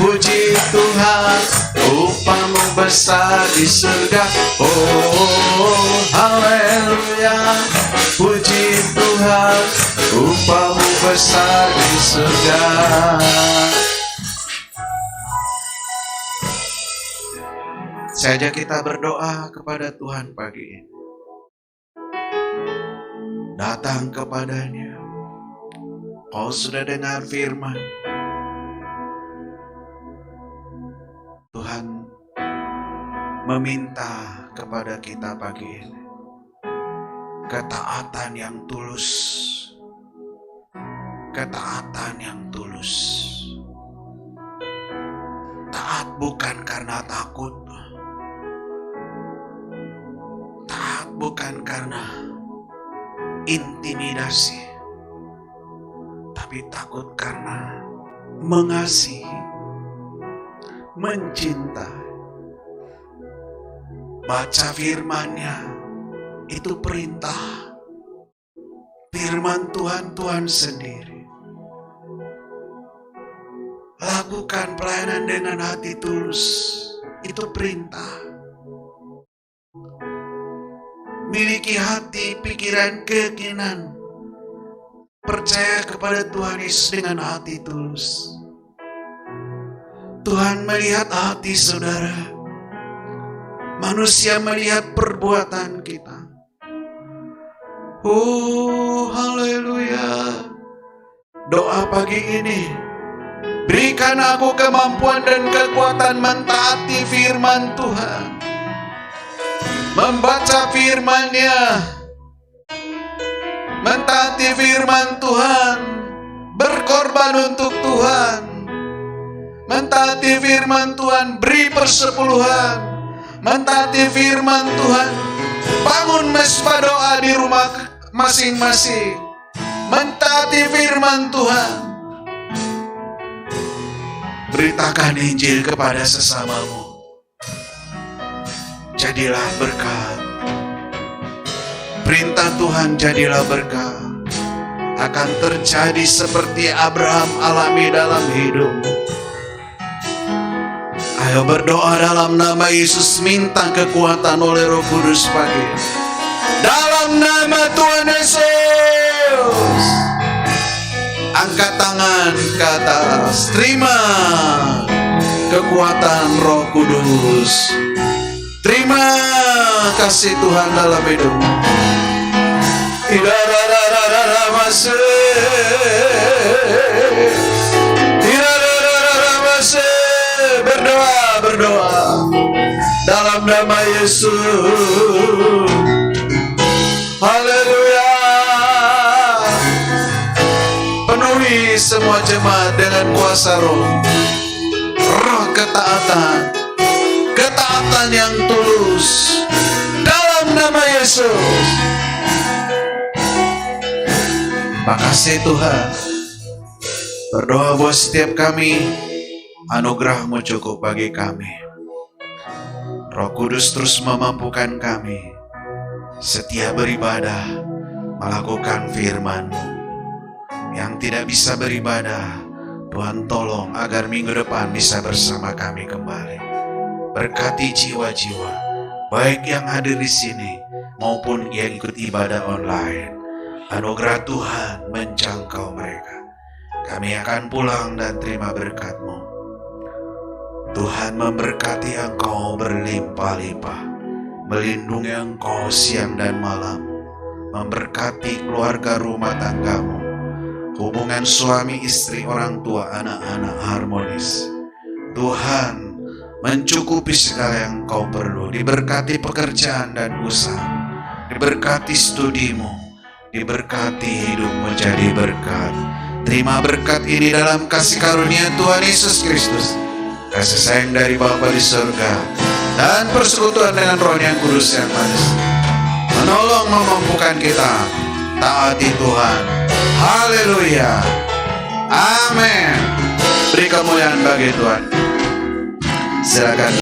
puji Tuhan, upamu besar di surga. Oh haleluya, puji Tuhan, upamu besar di surga. Saja kita berdoa kepada Tuhan pagi ini. Datang kepadanya. Kau sudah dengar firman. Tuhan meminta kepada kita pagi ini ketaatan yang tulus. Ketaatan yang tulus. Taat bukan karena takut. Taat bukan karena intimidasi, tapi takut karena mengasihi, mencintai. Baca firman-Nya, itu perintah. Firman Tuhan, Tuhan sendiri. Lakukan pelayanan dengan hati tulus, itu perintah. Miliki hati, pikiran, keyakinan, percaya kepada Tuhan Yesus dengan hati tulus. Tuhan melihat hati saudara. Manusia melihat perbuatan kita. Oh haleluya. Doa pagi ini, berikan aku kemampuan dan kekuatan mentaati firman Tuhan, membaca firman-Nya, mentaati firman Tuhan, berkorban untuk Tuhan, mentaati firman Tuhan, beri persepuluhan, mentaati firman Tuhan, bangun mesbah doa di rumah masing-masing, mentaati firman Tuhan, beritakan Injil kepada sesamamu. Jadilah berkat. Perintah Tuhan jadilah berkat. Akan terjadi seperti Abraham alami dalam hidupmu. Ayo berdoa dalam nama Yesus, minta kekuatan oleh Roh Kudus pagi. Dalam nama Tuhan Yesus. Angkat tangan ke atas. Terima kekuatan Roh Kudus. Terima kasih Tuhan dalam hidupmu. Tidak ada masuk. Tidak ada masuk. Berdoa dalam nama Yesus. Haleluya. Penuhi semua jemaat dengan kuasa Roh. Roh ketaatan. Ketaatan yang tulus dalam nama Yesus. Makasih Tuhan. Berdoa buat setiap kami, anugerah-Mu cukup bagi kami. Roh Kudus terus memampukan kami setia beribadah, melakukan firman-Mu. Yang tidak bisa beribadah, Tuhan tolong agar minggu depan bisa bersama kami kembali. Berkati jiwa-jiwa, baik yang hadir di sini maupun yang ikut ibadah online. Anugerah Tuhan menjangkau mereka. Kami akan pulang dan terima berkat-Mu. Tuhan memberkati engkau berlimpah-limpah, melindungi engkau siang dan malam, memberkati keluarga rumah tanggamu, hubungan suami istri, orang tua, anak-anak harmonis. Tuhan mencukupi segala yang kau perlu, diberkati pekerjaan dan usaha, diberkati studimu, diberkati hidupmu jadi berkat. Terima berkat ini dalam kasih karunia Tuhan Yesus Kristus, kasih sayang dari Bapa di surga, dan persekutuan dengan Roh yang kudus yang manis, menolong memampukan kita taati Tuhan. Haleluya. Amin. Beri kemuliaan bagi Tuhan. Silakan.